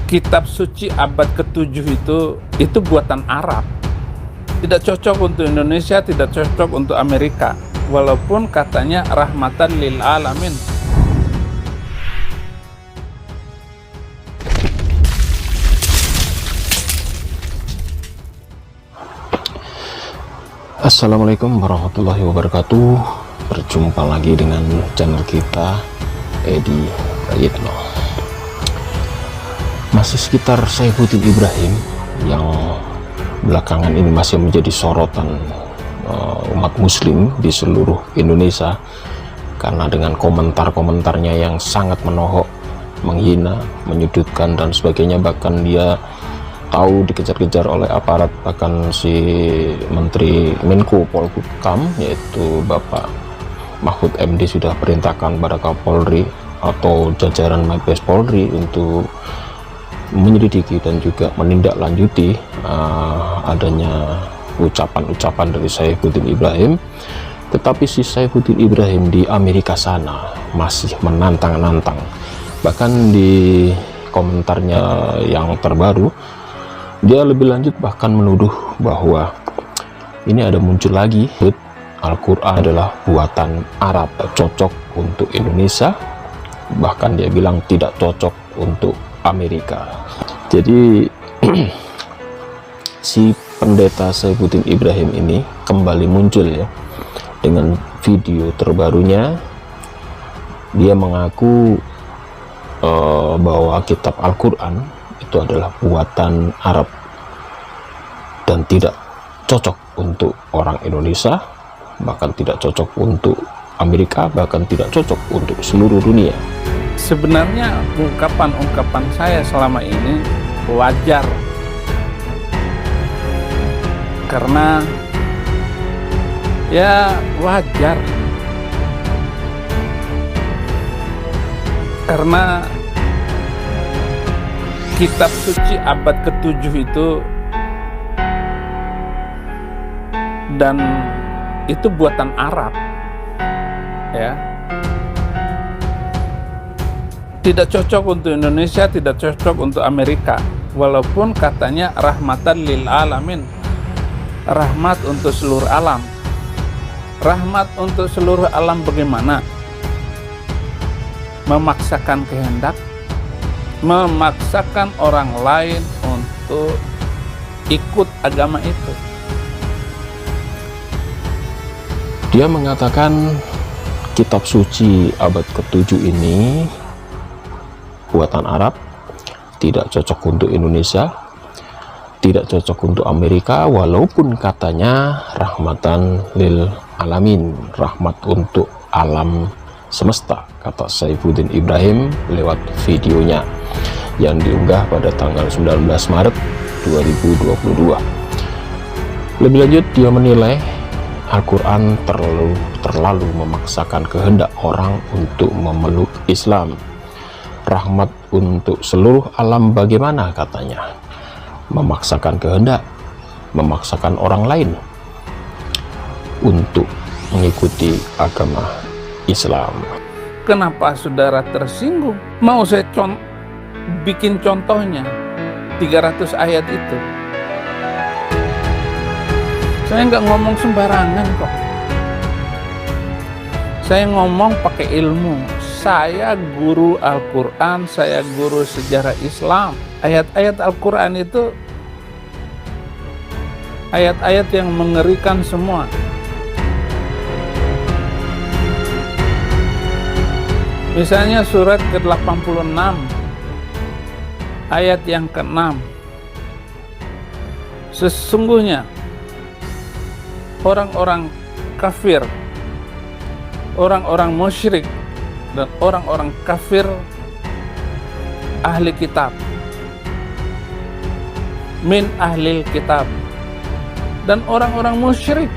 Kitab suci abad ke-7 itu buatan Arab. Tidak cocok untuk Indonesia, tidak cocok untuk Amerika. Walaupun katanya rahmatan lil alamin. Assalamualaikum warahmatullahi wabarakatuh. Berjumpa lagi dengan channel kita, Edi Prayitno. Masih sekitar Saifuddin Ibrahim yang belakangan ini masih menjadi sorotan umat muslim di seluruh Indonesia, karena dengan komentar-komentarnya yang sangat menohok, menghina, menyudutkan dan sebagainya. Bahkan dia tahu dikejar-kejar oleh aparat, bahkan si Menteri Menko Polhukam yaitu Bapak Mahfud MD sudah perintahkan pada Kapolri atau jajaran Mabes Polri untuk menyelidiki dan juga menindaklanjuti adanya ucapan-ucapan dari Saifuddin Ibrahim. Tetapi si Saifuddin Ibrahim di Amerika sana masih menantang-nantang. Bahkan di komentarnya yang terbaru, dia lebih lanjut bahkan menuduh bahwa ini ada muncul lagi Al-Quran adalah buatan Arab, cocok untuk Indonesia, bahkan dia bilang tidak cocok untuk Amerika. Jadi si pendeta Saifuddin Ibrahim ini kembali muncul ya dengan video terbarunya. Dia mengaku bahwa kitab Al-Quran itu adalah buatan Arab dan tidak cocok untuk orang Indonesia, bahkan tidak cocok untuk Amerika, bahkan tidak cocok untuk seluruh dunia. Sebenarnya ungkapan-ungkapan saya selama ini wajar, karena ya wajar, karena kitab suci abad ke-7 dan itu buatan Arab ya, tidak cocok untuk Indonesia, tidak cocok untuk Amerika. Walaupun katanya rahmatan lil alamin, rahmat untuk seluruh alam. Rahmat untuk seluruh alam bagaimana? Memaksakan kehendak, memaksakan orang lain untuk ikut agama itu. Dia mengatakan kitab suci abad ke-7 ini buatan Arab, tidak cocok untuk Indonesia, tidak cocok untuk Amerika, walaupun katanya rahmatan lil alamin, rahmat untuk alam semesta, kata Saifuddin Ibrahim lewat videonya yang diunggah pada tanggal 19 Maret 2022. Lebih lanjut, dia menilai Al-Quran terlalu memaksakan kehendak orang untuk memeluk Islam. Rahmat untuk seluruh alam bagaimana, katanya? Memaksakan kehendak, memaksakan orang lain untuk mengikuti agama Islam. Kenapa saudara tersinggung? Mau saya bikin contohnya 300 ayat itu. Saya nggak ngomong sembarangan kok. Saya ngomong pakai ilmu. Saya guru Al-Quran, saya guru sejarah Islam. Ayat-ayat Al-Quran itu ayat-ayat yang mengerikan semua. Misalnya surat ke-86 ayat yang ke-6. Sesungguhnya orang-orang kafir, orang-orang musyrik dan orang-orang kafir ahli kitab, min ahlil kitab, dan orang-orang musyrik.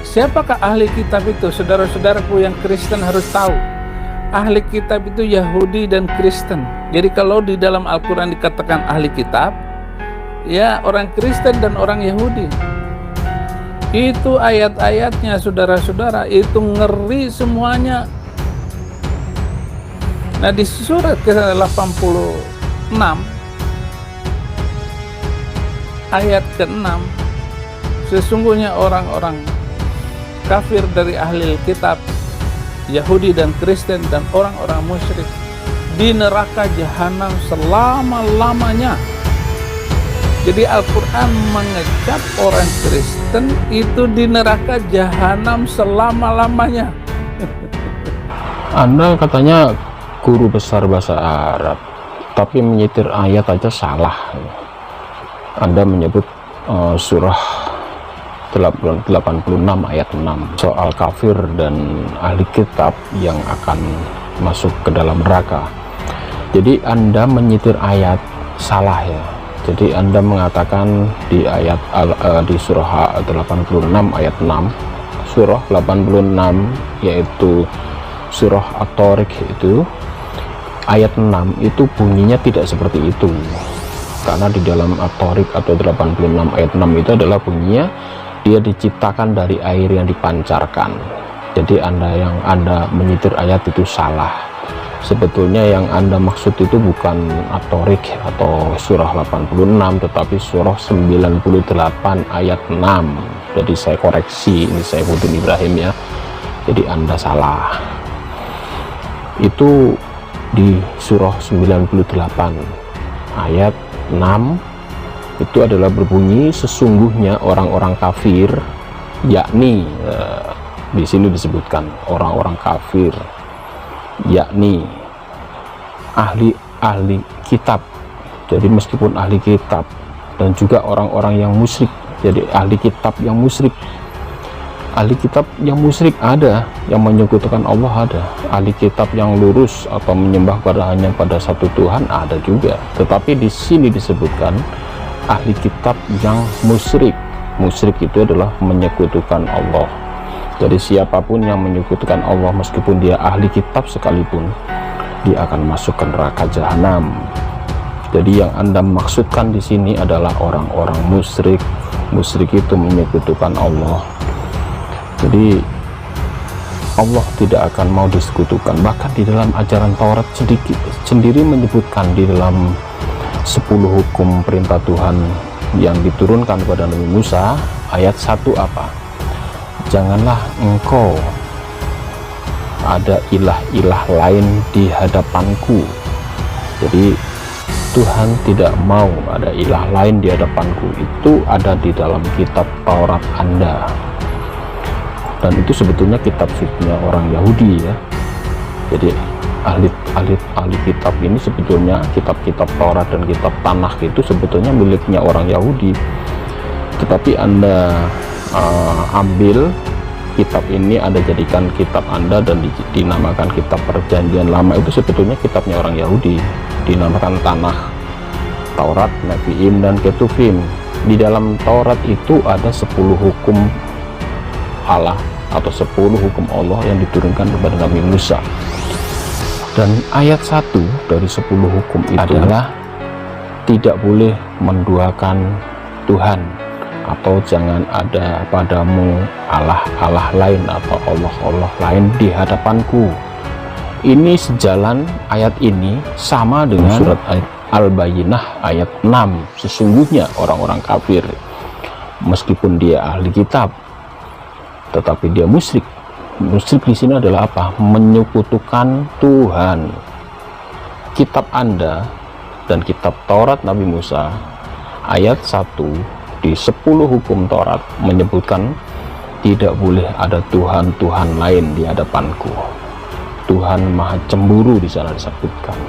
Siapakah ahli kitab itu? Saudara-saudaraku yang Kristen harus tahu, ahli kitab itu Yahudi dan Kristen. Jadi kalau di dalam Al-Quran dikatakan ahli kitab, ya orang Kristen dan orang Yahudi. Itu ayat-ayatnya saudara-saudara, itu ngeri semuanya. Nah di surat ke-86 6 ayat ke-6, sesungguhnya orang-orang kafir dari ahli kitab, Yahudi dan Kristen dan orang-orang musyrik di neraka jahanam selama-lamanya. Jadi Al-Quran mengecap orang Kristen itu di neraka jahanam selama-lamanya. Anda katanya guru besar bahasa Arab, tapi menyitir ayat aja salah. Anda menyebut surah 86 ayat 6 soal kafir dan ahli kitab yang akan masuk ke dalam neraka. Jadi Anda menyitir ayat salah ya. Jadi Anda mengatakan di ayat di surah 86 ayat 6, surah 86 yaitu surah At-Tariq itu ayat 6 itu bunyinya tidak seperti itu. Karena di dalam At-Tariq atau 86 ayat 6 itu adalah bunyinya dia diciptakan dari air yang dipancarkan. Jadi Anda menyitir ayat itu salah. Sebetulnya yang Anda maksud itu bukan At-Tariq atau surah 86, tetapi surah 98 ayat 6. Jadi saya koreksi, ini Saifuddin Ibrahim ya. Jadi Anda salah. Itu di surah 98 ayat 6 itu adalah berbunyi, sesungguhnya orang-orang kafir, yakni di sini disebutkan orang-orang kafir, yakni ahli kitab. Jadi meskipun ahli kitab dan juga orang-orang yang musyrik, jadi ahli kitab yang musyrik, ahli kitab yang musyrik ada, yang menyekutukan Allah ada, ahli kitab yang lurus atau menyembah hanya pada satu Tuhan ada juga. Tetapi di sini disebutkan ahli kitab yang musyrik. Musyrik itu adalah menyekutukan Allah. Jadi siapapun yang menyekutukan Allah, meskipun dia ahli kitab sekalipun, dia akan masuk ke neraka jahanam. Jadi yang Anda maksudkan di sini adalah orang-orang musyrik. Musyrik itu menyekutukan Allah. Jadi Allah tidak akan mau disekutukan. Bahkan di dalam ajaran Taurat sendiri menyebutkan di dalam 10 hukum perintah Tuhan yang diturunkan kepada Nabi Musa, ayat 1 apa? Janganlah engkau ada ilah-ilah lain di hadapanku. Jadi Tuhan tidak mau ada ilah lain di hadapanku. Itu ada di dalam kitab Taurat Anda. Dan itu sebetulnya kitab sucinya orang Yahudi ya. Jadi ahli kitab ini sebetulnya kitab-kitab Taurat dan kitab Tanakh itu sebetulnya miliknya orang Yahudi. Tetapi Anda ambil kitab ini, Anda jadikan kitab Anda dan dinamakan kitab Perjanjian Lama. Itu sebetulnya kitabnya orang Yahudi, dinamakan Tanakh, Taurat, Nevi'im, dan Ketuvim. Di dalam Taurat itu ada 10 hukum Allah atau 10 hukum Allah yang diturunkan kepada Nabi Musa. Dan ayat 1 dari 10 hukum itu adalah tidak boleh menduakan Tuhan, atau jangan ada padamu Allah-Allah lain atau Allah-Allah lain di hadapanku. Ini sejalan, ayat ini sama dengan surat Al-Bayyinah ayat 6. Sesungguhnya orang-orang kafir, meskipun dia ahli kitab, tetapi dia musyrik. Musyrik di sini adalah apa? Menyekutukan Tuhan. Kitab Anda dan kitab Taurat Nabi Musa ayat 1 di 10 hukum Taurat menyebutkan tidak boleh ada Tuhan-Tuhan lain di hadapanku. Tuhan Maha Cemburu di sana disebutkan.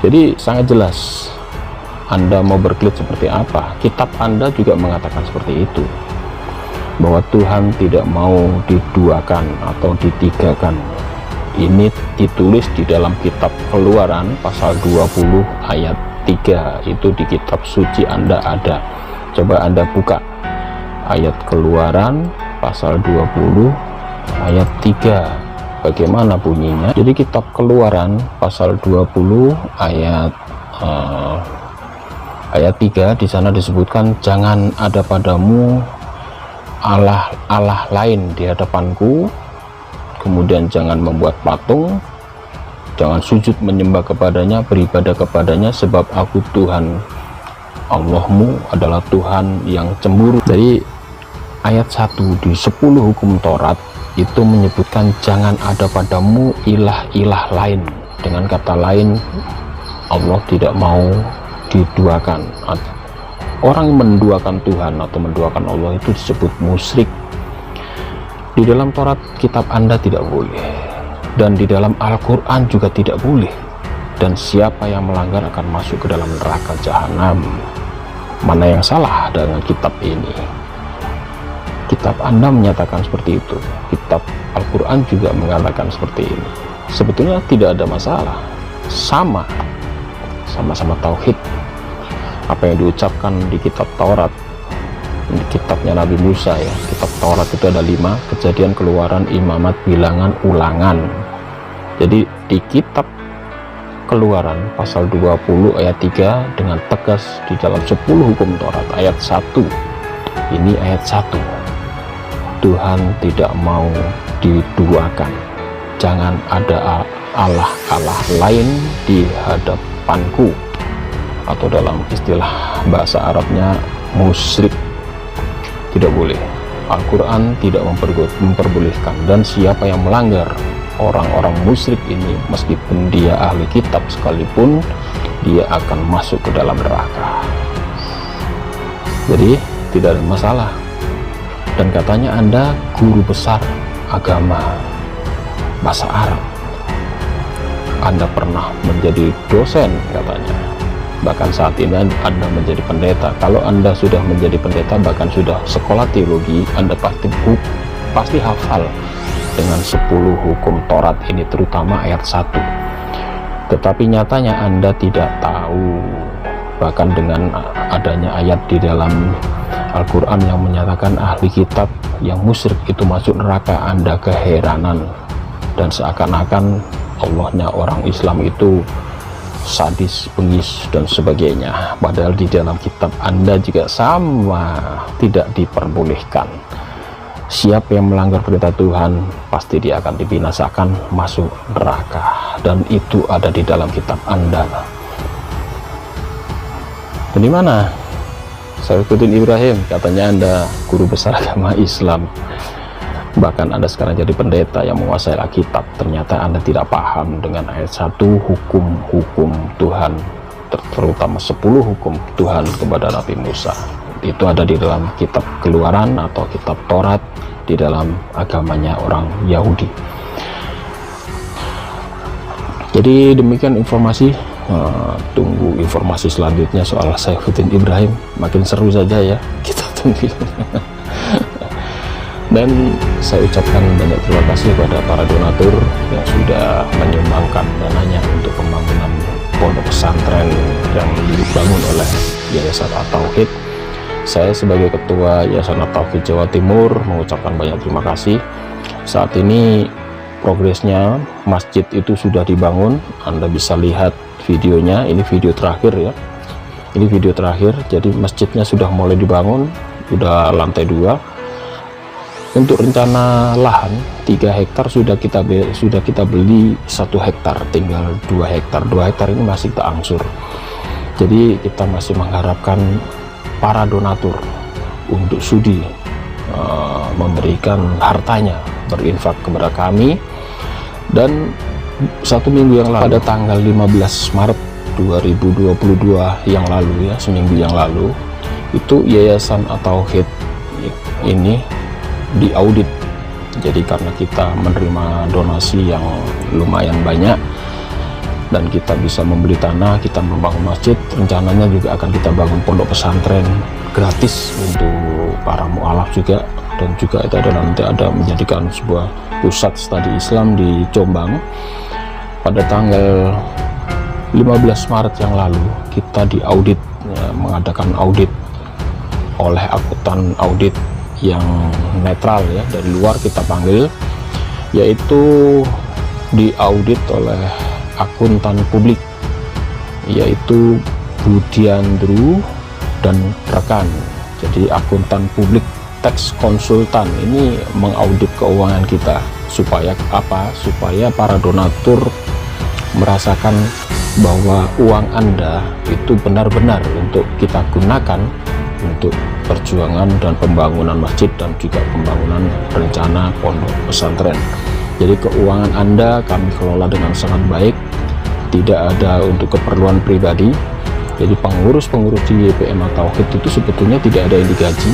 Jadi sangat jelas. Anda mau berkelit seperti apa? Kitab Anda juga mengatakan seperti itu, bahwa Tuhan tidak mau diduakan atau ditigakan. Ini ditulis di dalam kitab Keluaran pasal 20 ayat 3. Itu di kitab suci Anda ada. Coba Anda buka ayat Keluaran pasal 20 ayat 3. Bagaimana bunyinya? Jadi kitab Keluaran pasal 20 ayat 3 di sana disebutkan, jangan ada padamu Allah lain di hadapanku, kemudian jangan membuat patung, jangan sujud menyembah kepadanya, beribadah kepadanya, sebab aku Tuhan Allahmu adalah Tuhan yang cemburu. Jadi ayat 1 di 10 hukum Taurat itu menyebutkan jangan ada padamu ilah-ilah lain. Dengan kata lain, Allah tidak mau diduakan. Orang yang menduakan Tuhan atau menduakan Allah itu disebut musyrik. Di dalam Taurat kitab Anda tidak boleh, dan di dalam Al-Quran juga tidak boleh. Dan siapa yang melanggar akan masuk ke dalam neraka jahanam. Mana yang salah dengan kitab ini? Kitab Anda menyatakan seperti itu, kitab Al-Quran juga mengatakan seperti ini. Sebetulnya tidak ada masalah, sama-sama tauhid. Apa yang diucapkan di kitab Taurat, di kitabnya Nabi Musa ya, kitab Taurat itu ada 5, Kejadian, Keluaran, Imamat, Bilangan, Ulangan. Jadi di kitab Keluaran pasal 20 ayat 3 dengan tegas di dalam 10 hukum Taurat ayat 1, ini ayat 1, Tuhan tidak mau diduakan. Jangan ada Allah lain di hadapanku, atau dalam istilah bahasa Arabnya musyrik. Tidak boleh. Al-Quran tidak memperbolehkan, dan siapa yang melanggar orang-orang musyrik ini, meskipun dia ahli kitab sekalipun, dia akan masuk ke dalam neraka. Jadi tidak ada masalah. Dan katanya Anda guru besar agama bahasa Arab, Anda pernah menjadi dosen katanya, bahkan saat ini Anda menjadi pendeta. Kalau Anda sudah menjadi pendeta, bahkan sudah sekolah teologi, Anda pasti hafal dengan 10 hukum Taurat ini, terutama ayat 1. Tetapi nyatanya Anda tidak tahu, bahkan dengan adanya ayat di dalam Al-Quran yang menyatakan ahli kitab yang musyrik itu masuk neraka, Anda keheranan, dan seakan-akan Allahnya orang Islam itu sadis, bengis, dan sebagainya. Padahal di dalam kitab Anda juga sama, tidak diperbolehkan. Siapa yang melanggar perintah Tuhan, pasti dia akan dibinasakan, masuk neraka. Dan itu ada di dalam kitab Anda. Dari mana? Saifuddin Ibrahim, katanya Anda guru besar agama Islam, bahkan Anda sekarang jadi pendeta yang menguasai Alkitab. Ternyata Anda tidak paham dengan ayat 1 hukum-hukum Tuhan, terutama 10 hukum Tuhan kepada Nabi Musa. Itu ada di dalam kitab Keluaran atau kitab Taurat, di dalam agamanya orang Yahudi. Jadi demikian informasi. Tunggu informasi selanjutnya soal Saifuddin Ibrahim, makin seru saja ya, kita tunggu. Dan saya ucapkan banyak terima kasih kepada para donatur yang sudah menyumbangkan dananya untuk pembangunan pondok pesantren yang dibangun oleh Yayasan At-Tauhid. Saya sebagai Ketua Yayasan At-Tauhid Jawa Timur mengucapkan banyak terima kasih. Saat ini progresnya masjid itu sudah dibangun. Anda bisa lihat videonya, ini video terakhir ya, ini video terakhir. Jadi masjidnya sudah mulai dibangun, sudah lantai 2. Untuk rencana lahan 3 hektar sudah kita beli, 1 hektar tinggal 2 hektar. 2 hektar ini masih kita angsur. Jadi kita masih mengharapkan para donatur untuk sudi memberikan hartanya, berinfak kepada kami. Dan 1 minggu yang lalu, pada tanggal 15 Maret 2022 yang lalu ya, seminggu yang lalu, itu Yayasan At-Tauhid ini diaudit. Jadi karena kita menerima donasi yang lumayan banyak dan kita bisa membeli tanah, kita membangun masjid, rencananya juga akan kita bangun pondok pesantren gratis untuk para mualaf juga. Dan juga itu adalah nanti ada menjadikan sebuah pusat studi Islam di Jombang. Pada tanggal 15 Maret yang lalu kita diaudit ya, mengadakan audit oleh akuntan audit yang netral ya, dari luar kita panggil, yaitu diaudit oleh akuntan publik, yaitu Budiandru dan rekan. Jadi akuntan publik tax konsultan ini mengaudit keuangan kita. Supaya apa? Supaya para donatur merasakan bahwa uang Anda itu benar-benar untuk kita gunakan untuk perjuangan dan pembangunan masjid dan juga pembangunan rencana pondok pesantren. Jadi keuangan Anda kami kelola dengan sangat baik, tidak ada untuk keperluan pribadi. Jadi pengurus-pengurus di YPM Tauhid itu sebetulnya tidak ada yang digaji,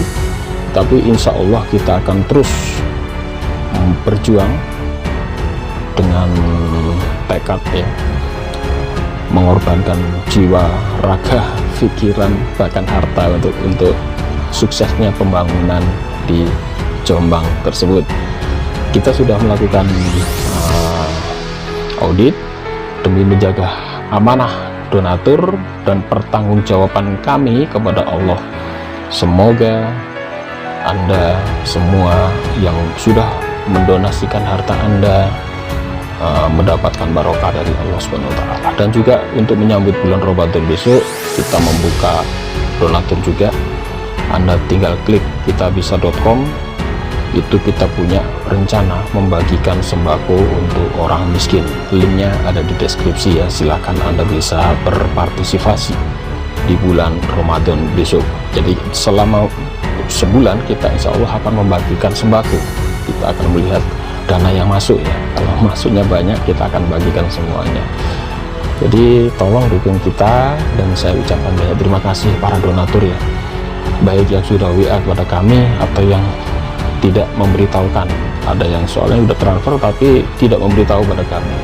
tapi insya Allah kita akan terus berjuang dengan tekad ya, mengorbankan jiwa, raga, pikiran, bahkan harta untuk suksesnya pembangunan di Jombang tersebut. Kita sudah melakukan audit demi menjaga amanah donatur dan pertanggungjawaban kami kepada Allah. Semoga Anda semua yang sudah mendonasikan harta Anda mendapatkan barokah dari Allah SWT. Dan juga untuk menyambut bulan Ramadan besok, kita membuka donatur juga. Anda tinggal klik kitabisa.com, itu kita punya rencana membagikan sembako untuk orang miskin. Linknya ada di deskripsi ya, silahkan Anda bisa berpartisipasi di bulan Ramadan besok. Jadi selama sebulan kita insya Allah akan membagikan sembako. Kita akan melihat dana yang masuk ya, kalau masuknya banyak kita akan bagikan semuanya. Jadi tolong dukung kita, dan saya ucapkan banyak terima kasih para donatur ya, baik yang sudah WA kepada kami atau yang tidak memberitahukan. Ada yang soalnya sudah transfer tapi tidak memberitahu pada kami,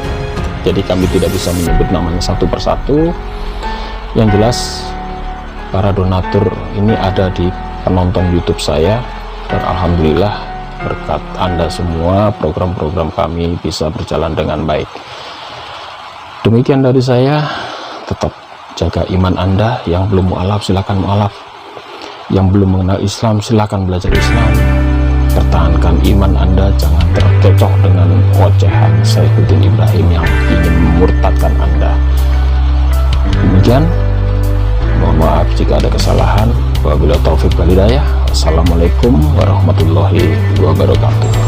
jadi kami tidak bisa menyebut namanya satu persatu. Yang jelas para donatur ini ada di penonton YouTube saya, dan alhamdulillah berkat Anda semua program-program kami bisa berjalan dengan baik. Demikian dari saya, tetap jaga iman Anda. Yang belum mualaf silakan mualaf, yang belum mengenal Islam silakan belajar Islam. Pertahankan iman Anda, jangan terkecoh dengan ocehan Saifuddin Ibrahim yang ingin memurtadkan Anda. Demikian, mohon maaf jika ada kesalahan. Wabillahi taufik wal hidayah. Assalamualaikum warahmatullahi wabarakatuh.